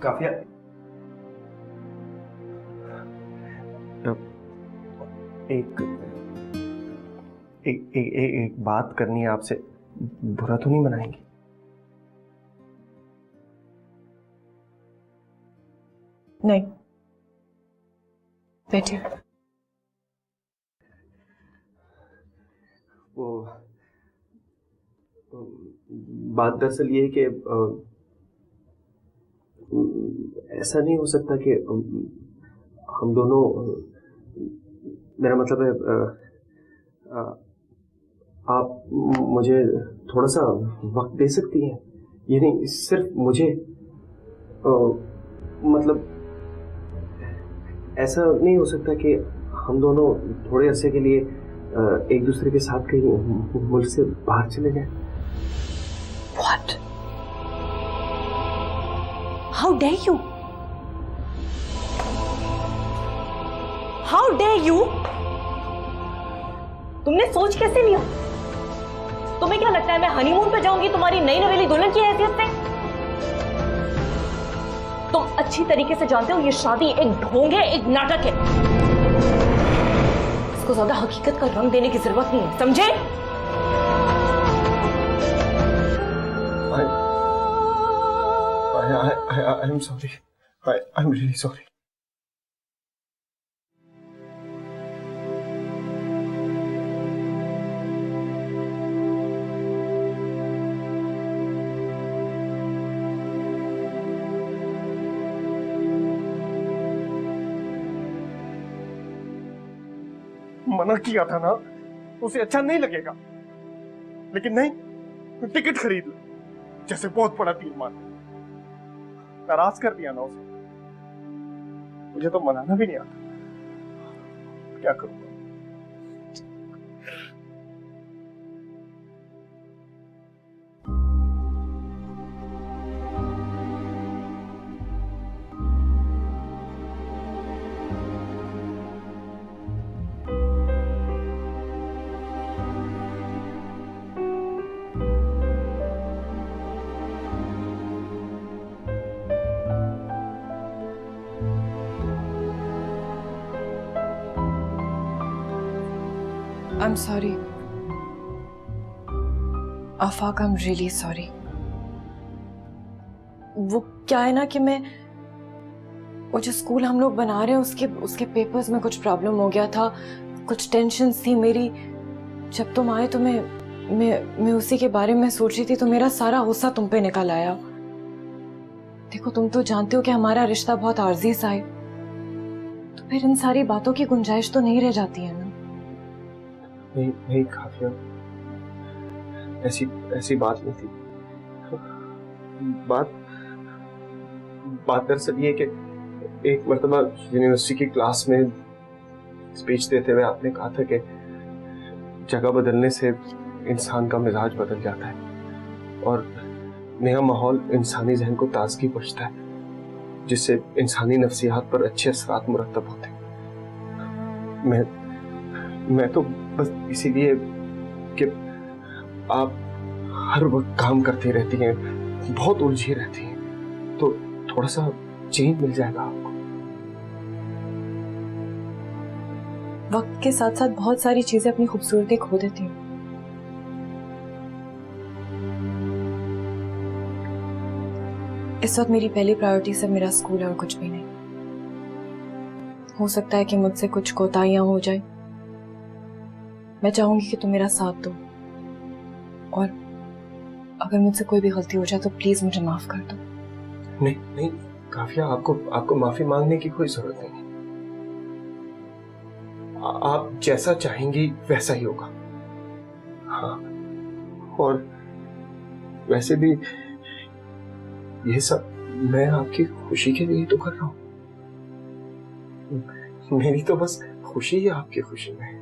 काफिया, एक एक, एक एक बात करनी है आपसे, बुरा तो नहीं मनाएंगे? नहीं, बैठिए। वो बात दरअसल ये है कि ऐसा नहीं हो सकता कि हम दोनों, मेरा मतलब है, आप मुझे थोड़ा सा वक्त दे सकती हैं? ये नहीं, सिर्फ मुझे, मतलब ऐसा नहीं हो सकता कि हम दोनों थोड़े अरसे के लिए एक दूसरे के साथ कहीं मुल्क से बाहर चले जाएं? What? How dare you? How dare you? तुमने सोच कैसे लिया? तुम्हें क्या लगता है मैं हनीमून पे जाऊंगी तुम्हारी नई नवेली दुल्हन की हैसियत से? तुम अच्छी तरीके से जानते हो ये शादी एक ढोंग है, एक नाटक है। इसको ज्यादा हकीकत का रंग देने की जरूरत नहीं है, समझे? I'm sorry. I'm really sorry. मना किया था ना, उसे अच्छा नहीं लगेगा, लेकिन नहीं, टिकट खरीद लो जैसे बहुत बड़ा तीर मार। नाराज कर दिया ना उसे, मुझे तो मनाना भी नहीं आता, क्या करूंगा? I'm sorry. Afaq, I'm really sorry. वो क्या है ना कि वो जो स्कूल हम लोग बना रहे हैं उसके पेपर्स में कुछ प्रॉब्लम हो गया था, कुछ टेंशन्स थी मेरी। जब तुम आए तो मैं उसी के बारे में सोच रही थी, तो मेरा सारा गुस्सा तुम पे निकल आया। देखो, तुम तो जानते हो कि हमारा रिश्ता बहुत आर्जी सा है, तो फिर इन सारी बातों की गुंजाइश तो नहीं रह जाती है ना। नहीं काफिया, ऐसी बात नहीं थी। बात दरअसल ये कि एक मर्तबा यूनिवर्सिटी की क्लास में स्पीच देते हुए आपने कहा था कि जगह बदलने से इंसान का मिजाज बदल जाता है और नया माहौल इंसानी जहन को ताजगी बख्शता है, जिससे इंसानी नफ्सियात पर अच्छे असरात मुरतब होते हैं। मैं तो बस इसीलिए कि आप हर वक्त काम करती रहती हैं, बहुत उलझी रहती हैं, तो थोड़ा सा चेंज मिल जाएगा आपको। वक्त के साथ साथ बहुत सारी चीजें अपनी खूबसूरती खो देती हैं। इस वक्त मेरी पहली प्रायोरिटी सिर्फ मेरा स्कूल है और कुछ भी नहीं। हो सकता है कि मुझसे कुछ कोताहियां हो जाए। मैं चाहूंगी कि तुम मेरा साथ दो, और अगर मुझसे कोई भी गलती हो जाए तो प्लीज मुझे माफ कर दो। नहीं काफिया, आपको माफी मांगने की कोई जरूरत नहीं। आप जैसा चाहेंगी वैसा ही होगा। हाँ, और वैसे भी ये सब मैं आपकी खुशी के लिए तो कर रहा हूं। मेरी तो बस खुशी ही आपकी खुशी में है।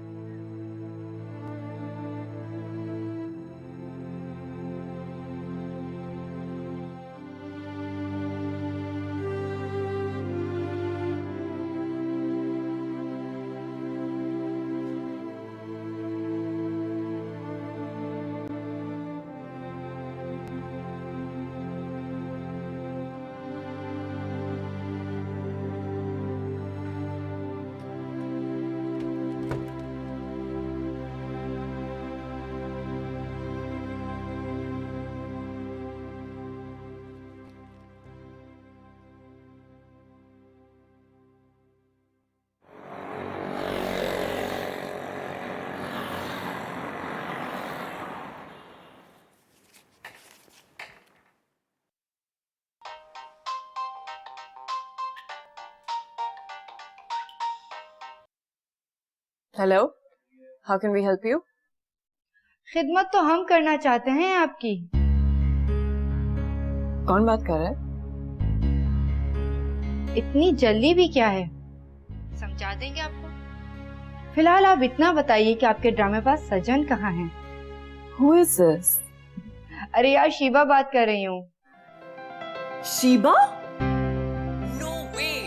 Hello, how can we help you? खिदमत तो हम करना चाहते हैं आपकी। कौन बात कर रहा है? इतनी जल्दी भी क्या है, समझा देंगे आपको। फिलहाल आप इतना बताइए कि आपके ड्रामे पास सजन कहाँ है? Who is this? अरे यार, शीबा बात कर रही हूँ। शीबा? No way!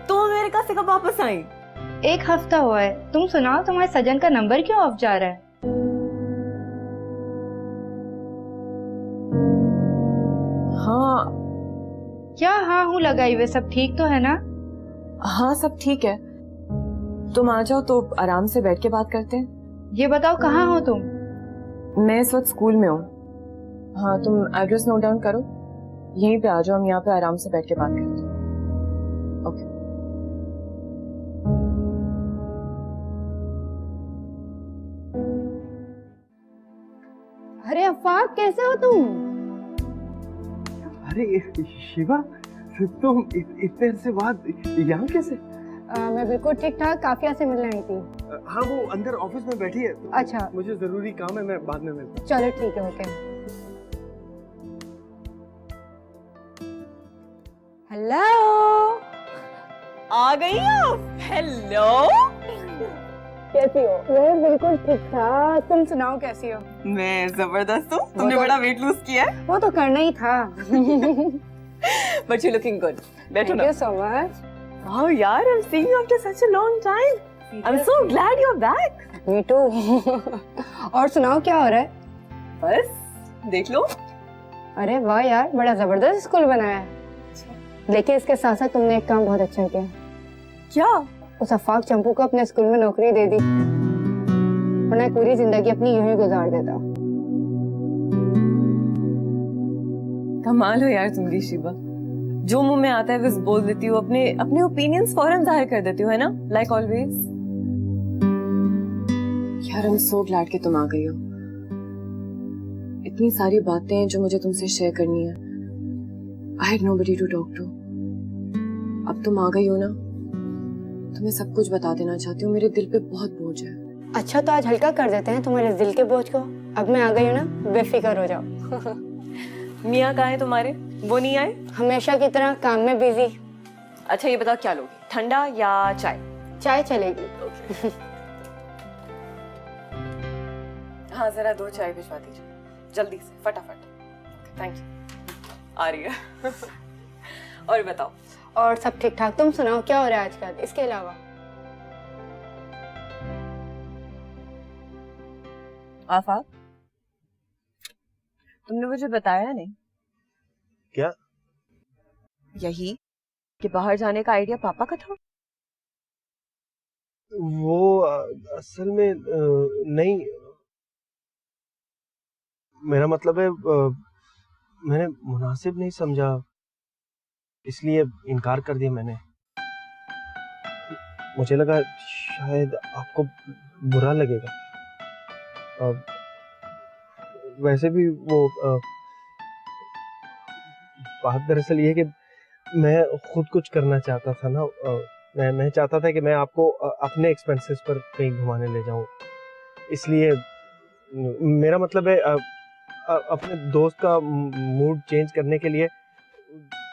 तुम अमेरिका से कब वापस आई? 1 हफ्ता हुआ है। तुम सुनाओ, तुम्हारे सजन का नंबर क्यों ऑफ जा रहा है? हाँ। क्या हाँ हूँ लगाई हुए? सब ठीक तो है ना? हाँ, सब ठीक है। तुम आ जाओ तो आराम से बैठ के बात करते हैं। ये बताओ, कहाँ हो तुम? मैं इस वक्त स्कूल में हूँ। हाँ, तुम एड्रेस नोट डाउन करो, यहीं पे आ जाओ, हम यहाँ पे आराम से बैठ के बात करते हैं। ओके। अरे अफाक, कैसे हो तुम? अरे शिवा, तुम इतने से बाद यहाँ कैसे? मैं बिल्कुल ठीक ठाक, काफिया से मिलने आई थी। हाँ, वो अंदर ऑफिस में बैठी है। अच्छा, मुझे जरूरी काम है, मैं बाद में मिलता हूँ। चलो ठीक है, ओके। हेलो, आ गई आप? हेलो, कैसी हो? मैं बिल्कुल ठीक ठाक, तुम सुनाओ कैसी हो? मैं जबरदस्त हूँ। तुमने बड़ा वेट लूज किया है। वो तो करना ही था। But you looking good. बैठो थैंक ना। You so much. वाओ यार, I am seeing you after such a long time. I am so glad you are back. Me too. और सुनाओ, क्या हो रहा है? बस देख लो। अरे वाह यार, बड़ा जबरदस्त स्कूल बनाया है। लेकिन इसके साथ साथ तुमने एक काम बहुत अच्छा किया। क्या? उस अफाक चंपू को अपने स्कूल में नौकरी दे दी, वरना पूरी जिंदगी अपनी यूं ही गुजार देता। कमाल हो यार तुम भी शिवा, जो मुंह में आता है बस बोल देती हो, अपने अपने ओपिनियंस फौरन जाहिर कर देती हो, है ना? Like always. यार आई एम सो ग्लैड कि तुम आ गई हो। इतनी सारी बातें हैं जो मुझे तुमसे शेयर करनी है। I had nobody to talk to. अब तुम आ गई हो ना, तुम्हें सब कुछ बता देना चाहती हूँ। मेरे दिल पे बहुत बोझ है। अच्छा, तो आज हल्का कर देते हैं तुम्हारे दिल के बोझ को। अब मैं आ गई हूँ ना, बेफिक्र हो जाओ। मियाँ कहाँ है तुम्हारे? वो नहीं आए? हमेशा की तरह काम में बिजी। अच्छा ये बताओ, क्या लोगी, ठंडा या चाय? चाय चलेगी। हाँ, जरा 2 चाय भिजवा दीजिए जल्दी से, फटाफट। Thank you. आ रही है। और बताओ। और सब ठीक ठाक, तुम सुनाओ क्या हो रहा है आजकल इसके अलावा? आफाक, तुमने मुझे बताया नहीं। क्या? यही कि बाहर जाने का आइडिया पापा का था। वो असल में नहीं, मेरा मतलब है मैंने मुनासिब नहीं समझा, इसलिए इनकार कर दिया मैंने। मुझे लगा शायद आपको बुरा लगेगा। वैसे भी वो बात दरअसल ये है कि मैं खुद कुछ करना चाहता था ना। मैं चाहता था कि मैं आपको अपने एक्सपेंसेस पर कहीं घुमाने ले जाऊं, इसलिए मेरा मतलब है अपने दोस्त का मूड चेंज करने के लिए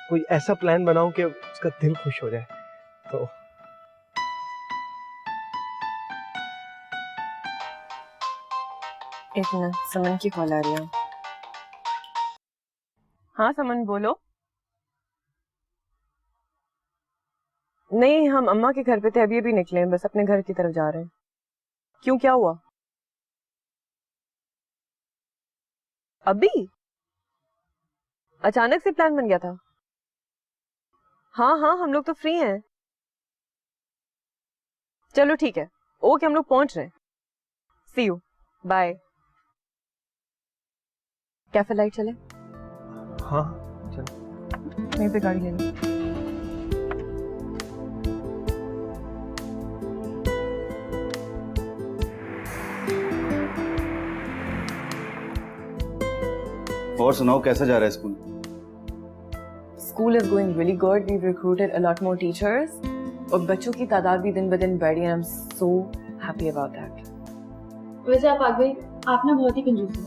कोई ऐसा प्लान बनाऊं कि उसका दिल खुश हो जाए। तो एक मिनट, समन की कॉल आ रही है। हाँ समन, बोलो। नहीं, हम अम्मा के घर पे थे, अभी अभी निकले हैं, बस अपने घर की तरफ जा रहे हैं। क्यों, क्या हुआ? अभी अचानक से प्लान बन गया था? हाँ हाँ, हम लोग तो फ्री हैं। चलो ठीक है, ओके, हम लोग पहुंच रहे हैं। सी यू, बाय। कैफे लाइट चले? हाँ चल। वहीं पे गाड़ी ले लो। और सुनाओ, कैसा जा रहा है school? School is going really good. We've recruited a lot more teachers. और बच्चों की तादाद भी दिन ब दिन बढ़ रही है। I'm so happy about that. वैसे आप आग भाई, आप ना बहुत ही कंजूस हैं।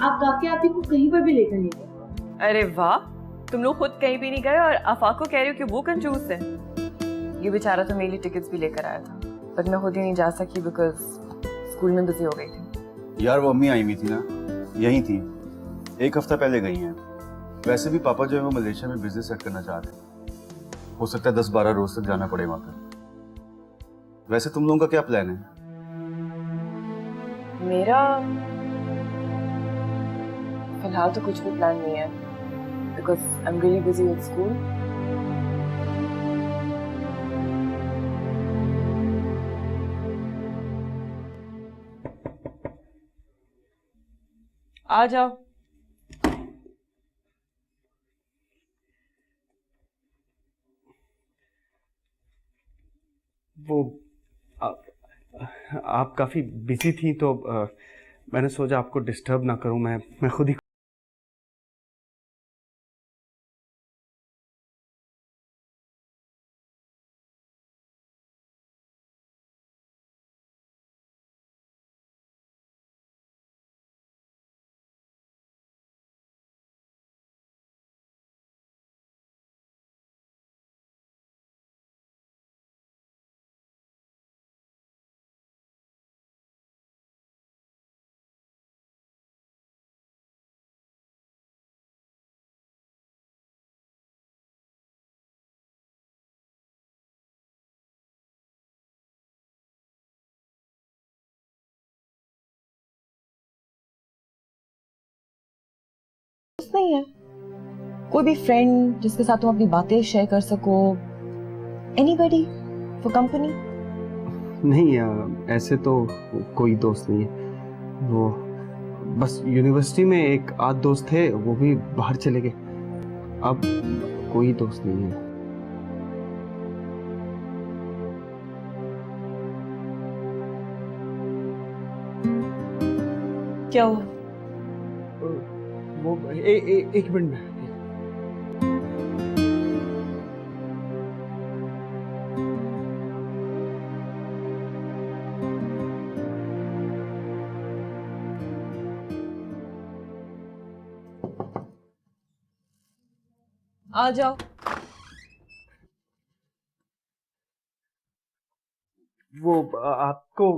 आप काके आपी को कहीं पर भी लेकर नहीं गए। अरे वाह, तुम लोग खुद कहीं भी नहीं गए और आफाक को कह रही हो कि वो कंजूस है। ये बेचारा तो मेरे लिए टिकट्स भी लेकर आया था, पर मैं खुद ही नहीं जा सकी बिकॉज स्कूल में बिजी हो गई थी। यार वो अम्मी आई हुई थी ना, यही थी, 1 हफ्ता पहले गई हैं। वैसे भी पापा जो है वो मलेशिया में बिजनेस सेट करना चाहते हैं, हो सकता है 10-12 रोज तक जाना पड़े वहां पर। वैसे तुम लोगों का क्या प्लान है? मेरा फिलहाल तो कुछ भी प्लान नहीं है because I am really busy with school. आ जाओ। वो आप काफी बिजी थी तो मैंने सोचा आपको डिस्टर्ब ना करूं। मैं खुद ही नहीं है कोई भी फ्रेंड जिसके साथ तुम अपनी बातें शेयर कर सको? Anybody for company? नहीं, ऐसे तो कोई दोस्त नहीं है। वो बस यूनिवर्सिटी में एक आध दोस्त थे, वो भी बाहर चले गए। अब कोई दोस्त नहीं है। क्या हुआ? वो एक मिनट में। आ जाओ। वो आपको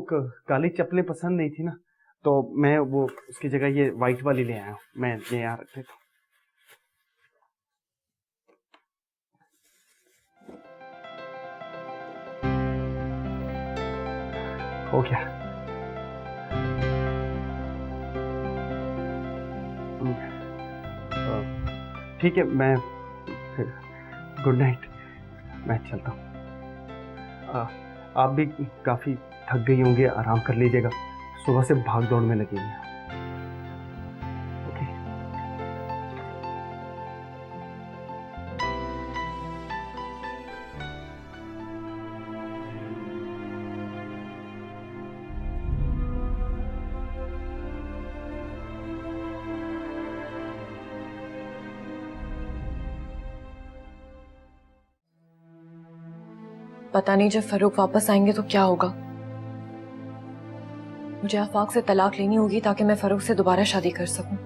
काली चप्पलें पसंद नहीं थी ना, तो मैं वो उसकी जगह ये वाइट वाली ले आया हूँ। मैं ये यहाँ रख देता हूँ। हो गया। ठीक है, मैं गुड नाइट, मैं चलता हूँ। आप भी काफी थक गई होंगे, आराम कर लीजिएगा। सुबह से भाग दौड़ में लगी हुई। ओके। पता नहीं जब फरूक वापस आएंगे तो क्या होगा। मुझे आफाक से तलाक लेनी होगी ताकि मैं फरूक से दोबारा शादी कर सकूं।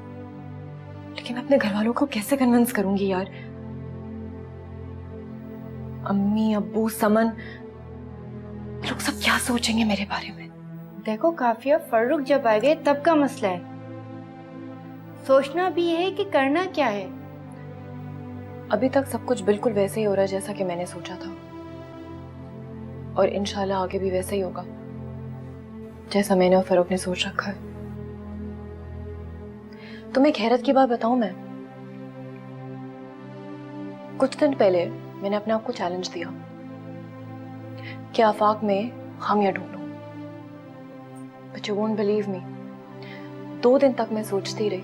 लेकिन मैं अपने घर वालों को कैसे कन्विंस करूंगी यार? अम्मी, अब्बू, समन, लोग सब क्या सोचेंगे मेरे बारे में? देखो काफिया, फर्रुख जब आ गए तब का मसला है। सोचना भी है कि करना क्या है। अभी तक सब कुछ बिल्कुल वैसे ही हो रहा है जैसा कि मैंने सोचा था, और इंशाल्लाह आगे भी वैसे ही होगा जैसा मैंने और फरूक ने सोच रखा है। तुम्हें एक हैरत की बात बताऊं मैं? कुछ दिन पहले मैंने अपने आप को चैलेंज दिया कि आफाक में खामियां ढूंढूं। But you won't believe me, 2 दिन तक मैं सोचती रही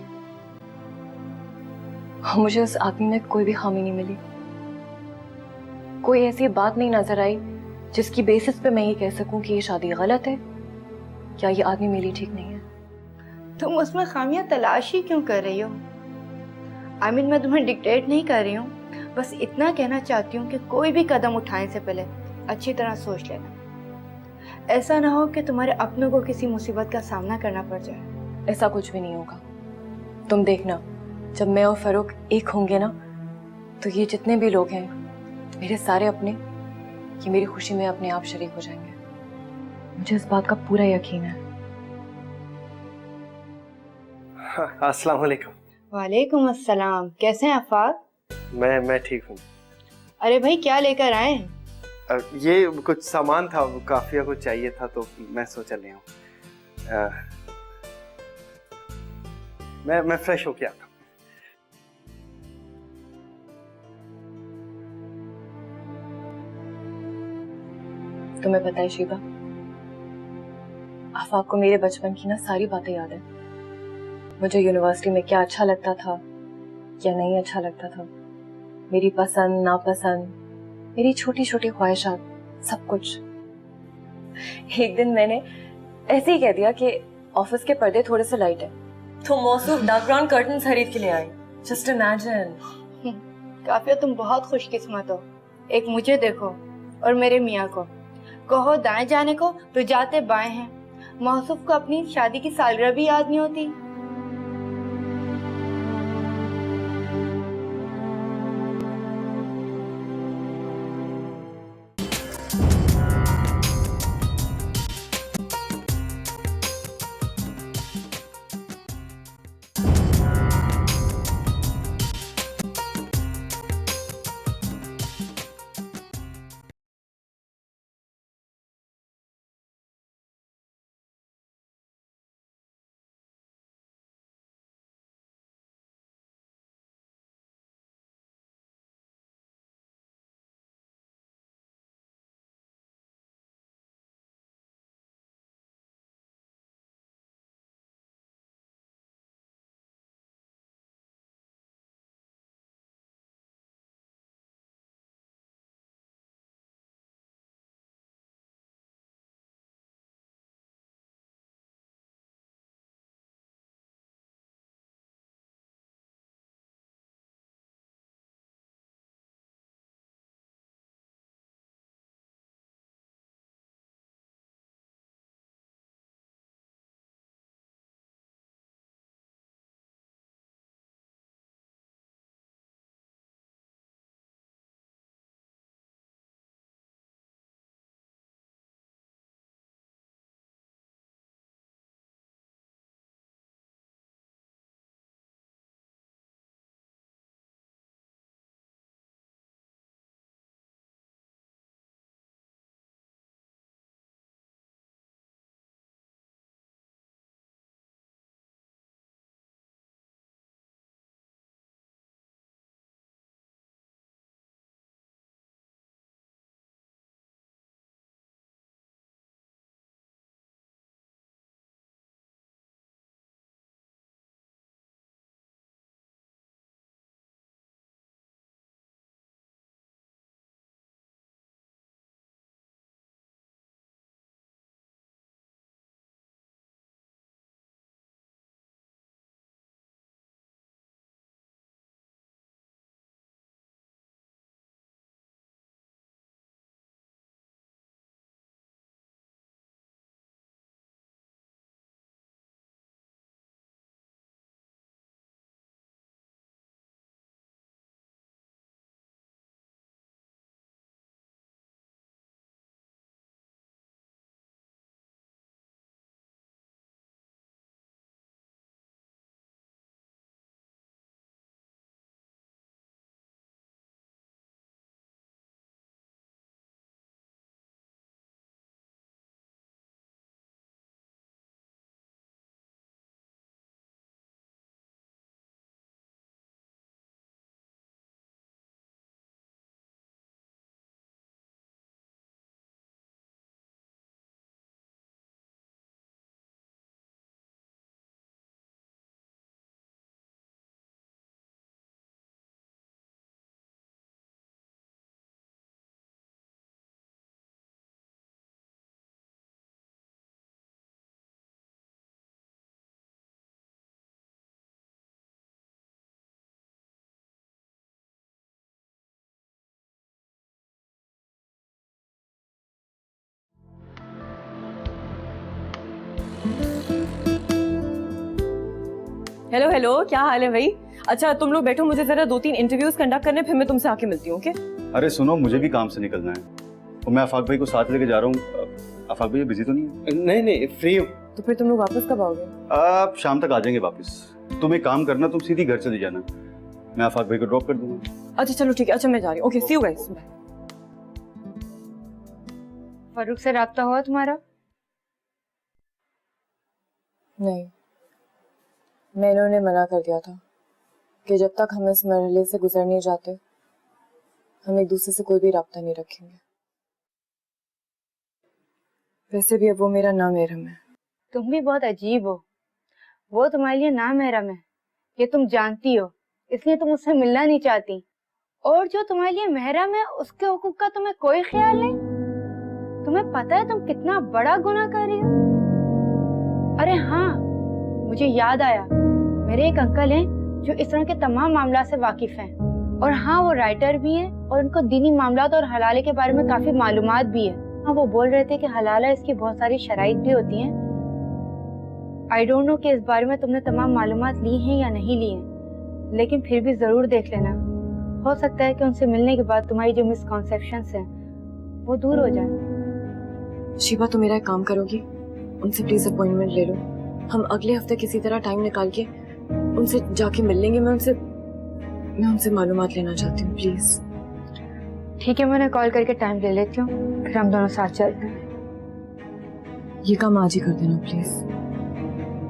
और मुझे उस आदमी में कोई भी खामी नहीं मिली। कोई ऐसी बात नहीं नजर आई जिसकी बेसिस पे मैं ये कह सकूं कि ये शादी गलत है या ये आदमी मेरे लिए ठीक नहीं है। तुम उसमें खामियां तलाश ही क्यों कर रही हो? मैं तुम्हें डिक्टेट नहीं कर रही हूँ, बस इतना कहना चाहती हूँ कि कोई भी कदम उठाने से पहले अच्छी तरह सोच लेना। ऐसा ना हो कि तुम्हारे अपनों को किसी मुसीबत का सामना करना पड़ जाए। ऐसा कुछ भी नहीं होगा। तुम देखना, जब मैं और फरूक एक होंगे ना, तो ये जितने भी लोग हैं, मेरे सारे अपने, ये मेरी खुशी में अपने आप शरीक हो जाएंगे। मुझे इस बात का पूरा यकीन है। अस्सलाम वालेकुम। वालेकुम अस्सलाम। कैसे हैं आफाक? मैं ठीक हूँ। अरे भाई, क्या लेकर आए हैं? ये कुछ सामान था, काफिया कुछ चाहिए था तो मैं सोचा ले आऊं। मैं फ्रेश होके आता हूँ। तुम्हें पता है शिबा, आफाक को मेरे बचपन की ना सारी बातें याद है। मुझे यूनिवर्सिटी में क्या अच्छा लगता था, क्या नहीं अच्छा लगता था, मेरी पसंद नापसंद, मेरी छोटी छोटी ख्वाहिशात, सब कुछ। एक दिन मैंने ऐसे ही कह दिया कि ऑफिस के पर्दे थोड़े से लाइट है, तो मौसूफ डार्क ब्राउन कर्टन खरीद के ले आई। Just imagine. काफिया, तुम बहुत खुशकिस्मत हो। एक मुझे देखो और मेरे मियाँ को। कहो दाएं जाने को तो जाते बाएं हैं। मौसूफ को अपनी शादी की सालगिरह भी याद नहीं होती। हेलो हेलो, क्या हाल है भाई? अच्छा तुम लोग बैठो, मुझे जरा 2-3 इंटरव्यूज कंडक्ट करने, फिर मैं तुमसे आके मिलती हूँ, ओके? अरे सुनो, मुझे भी काम से निकलना है और मैं आफाक भाई को साथ लेके जा रहा हूँ। आफाक भाई बिजी तो नहीं है? नहीं नहीं, फ्री हूँ। तो फिर तुम लोग वापस कब आओगे? आप शाम तक आ जाएंगे वापस। तुम एक काम करना, तुम सीधी घर चले जाना, मैं आफाक भाई को ड्रॉप कर दूंगा। अच्छा चलो ठीक है, अच्छा मैं जा रही हूँ, okay see you guys, bye. Farooq से राब्ता हुआ तुम्हारा? नहीं, मैंने उन्हें मना कर दिया था कि जब तक हम इस मरहले से गुजर नहीं जाते, हम एक दूसरे से कोई भी राब्ता नहीं रखेंगे। वैसे भी अब वो मेरा नामहरम है। तुम भी बहुत अजीब हो। वो तुम्हारे लिए नामहरम है, ये तुम जानती हो, इसलिए तुम उससे मिलना नहीं चाहती। और जो तुम्हारे लिए महरम है, उसके हुकूक का तुम्हें कोई ख्याल नहीं। तुम्हें पता है तुम कितना बड़ा गुनाह कर रही हो? अरे हाँ, मुझे याद आया, मेरे एक अंकल हैं जो इस तरह के तमाम मामला से वाकिफ हैं। और हाँ, वो राइटर भी हैं और उनको दीनी मामलात और हलाले के बारे में काफी मालूमात भी है। हाँ, वो बोल रहे थे कि हलाला इसकी बहुत सारी शराइत भी होती हैं। आई डोंट नो कि इस बारे में तुमने तमाम मालूमात ली हैं या नहीं ली हैं, लेकिन फिर भी जरूर देख लेना। हो सकता है कि उनसे मिलने के बाद तुम्हारी जो मिसकॉन्सेप्शंस हैं वो दूर हो जाए। शिवा, तो मेरा एक काम करोगी? उनसे प्लीज अपॉइंटमेंट ले लो। हम अगले हफ्ते किसी तरह टाइम निकाल के उनसे जाके मिल लेंगे। मैं उनसे मालूमात लेना चाहती हूँ, प्लीज। ठीक है, मैं उन्हें कॉल करके टाइम ले लेती हूँ, फिर हम दोनों साथ चलते हैं। ये काम आज ही कर देना प्लीज।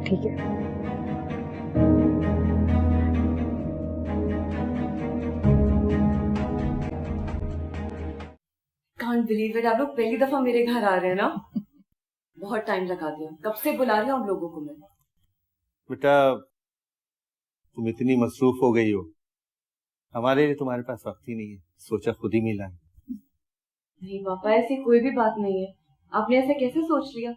ठीक है। Can't believe it, आप लोग पहली दफा मेरे घर आ रहे हैं ना? बहुत टाइम लगा दिया, कब से बुला रही हूँ आप लोगों को मैं। बेटा, तुम इतनी मसरूफ हो गई हो, हमारे लिए तुम्हारे पास वक्त ही नहीं है, सोचा खुद ही मिला है। नहीं पापा, ऐसी कोई भी बात नहीं है, आपने ऐसे कैसे सोच लिया?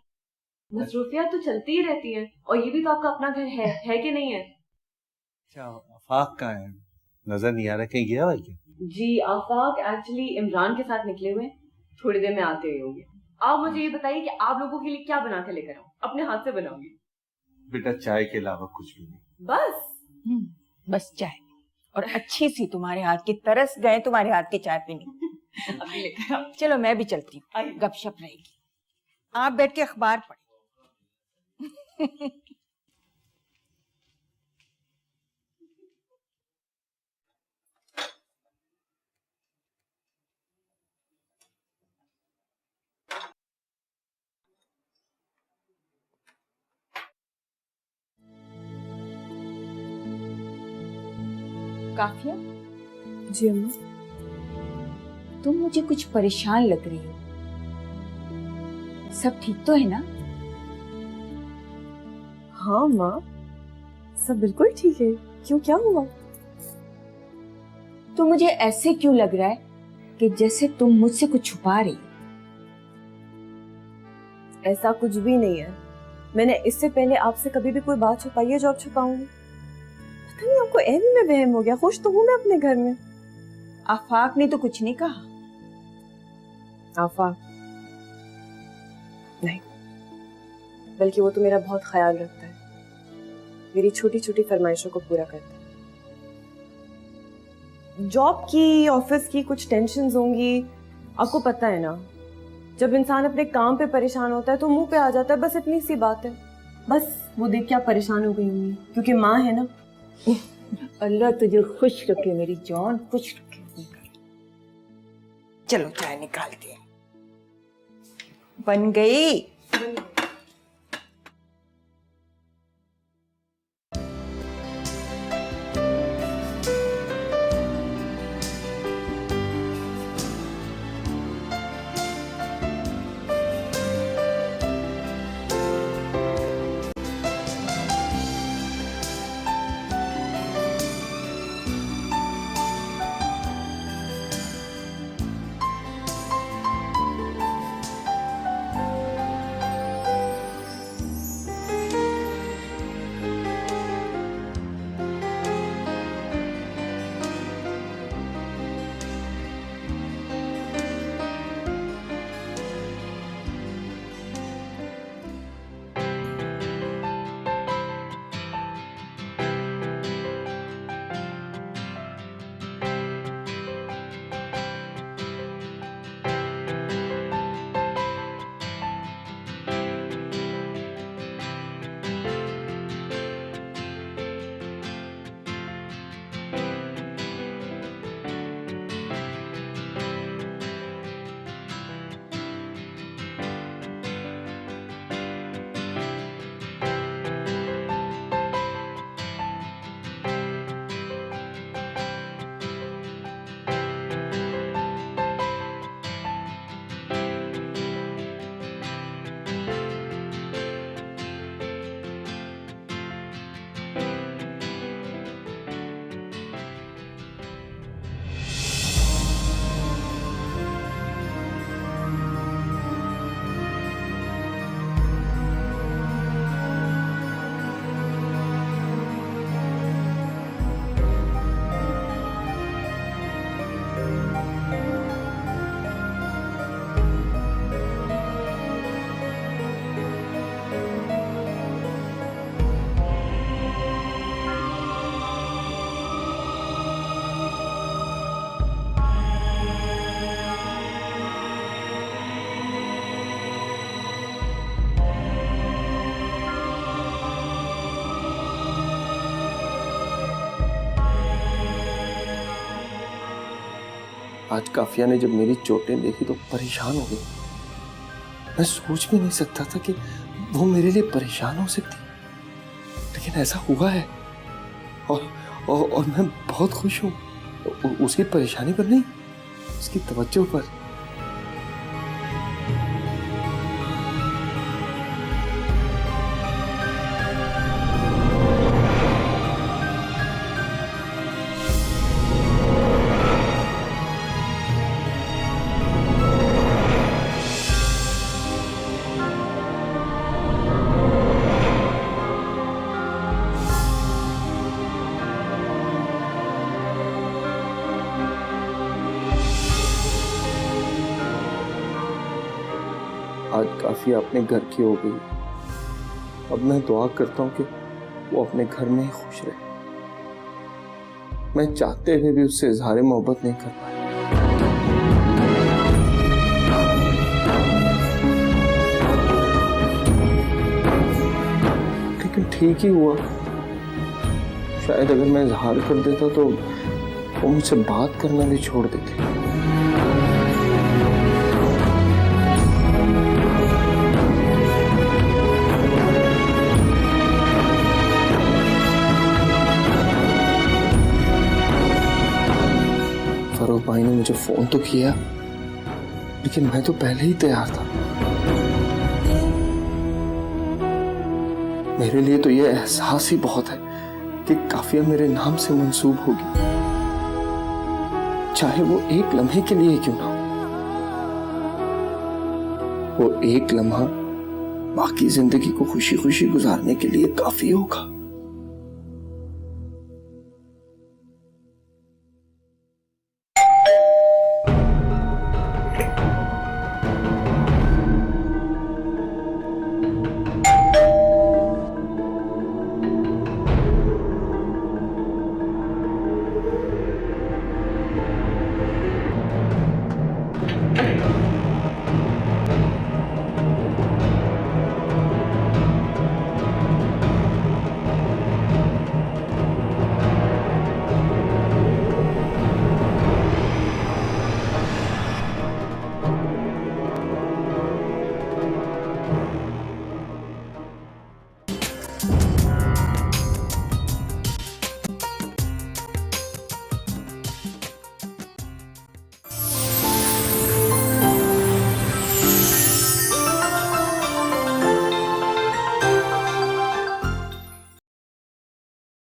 मसरूफियात तो चलती ही रहती है, और ये भी तो आपका अपना घर है कि नहीं है? अच्छा, आफाक कहाँ है? नजर नहीं आ रहा, कहीं गया भाई क्या? जी, आफाक एक्चुअली इमरान के साथ निकले हुए, थोड़ी देर में आते ही होंगे। आप मुझे ये बताइए कि आप लोगों के लिए क्या बना के लेकर आऊं? अपने हाथ से बनाऊंगी। बेटा, चाय के अलावा कुछ भी नहीं। बस बस चाय, और अच्छी सी तुम्हारे हाथ की, तरस गए तुम्हारे हाथ की चाय पीने। अभी लेकर आओ। चलो मैं भी चलती हूँ, गपशप रहेगी। आप बैठ के अखबार पढ़। काफिया, जी अम्मा। तुम मुझे कुछ परेशान लग रही हो, सब ठीक तो है ना? हाँ माँ, सब बिल्कुल ठीक है। क्यों, क्या हुआ? तो मुझे ऐसे क्यों लग रहा है कि जैसे तुम मुझसे कुछ छुपा रही हो? ऐसा कुछ भी नहीं है। मैंने इससे पहले आपसे कभी भी कोई बात छुपाई है जो आप छुपाऊंगी? पता नहीं आपको ऐवी में वहम हो गया। खुश तो हूँ मैं अपने घर में। आफाक ने तो कुछ नहीं कहा। आफाक नहीं, बल्कि वो तो मेरा बहुत ख्याल रखता है, मेरी छोटी छोटी फरमाइशों को पूरा करता है। जॉब की, ऑफिस की कुछ टेंशन्स होंगी, आपको पता है ना, जब इंसान अपने काम पे परेशान होता है तो मुंह पे आ जाता है, बस इतनी सी बात है। बस वो देख के आप परेशान हो गई होंगी, क्योंकि माँ है ना। अल्लाह तुझे खुश रखे मेरी जान, खुश रखे। चलो चाय निकालते हैं। बन गई। आज काफिया ने जब मेरी चोटें देखी तो परेशान हो गई। मैं सोच भी नहीं सकता था कि वो मेरे लिए परेशान हो सकती, लेकिन ऐसा हुआ है और मैं बहुत खुश हूँ। उसकी परेशानी पर नहीं, उसकी तवज्जो पर। आज काफी अपने घर की हो गई। अब मैं दुआ करता हूँ कि वो अपने घर में ही खुश रहे। मैं चाहते हुए भी उससे इजहार मोहब्बत नहीं कर पाया। लेकिन ठीक ही हुआ। शायद अगर मैं इजहार कर देता तो वो मुझसे बात करना भी छोड़ देते। फरूक भाई ने मुझे फोन तो किया, लेकिन मैं तो पहले ही तैयार था। मेरे लिए तो यह एहसास ही बहुत है कि काफिया मेरे नाम से मंसूब होगी, चाहे वो एक लम्हे के लिए क्यों ना हो। वो एक लम्हा बाकी जिंदगी को खुशी खुशी गुजारने के लिए काफी होगा।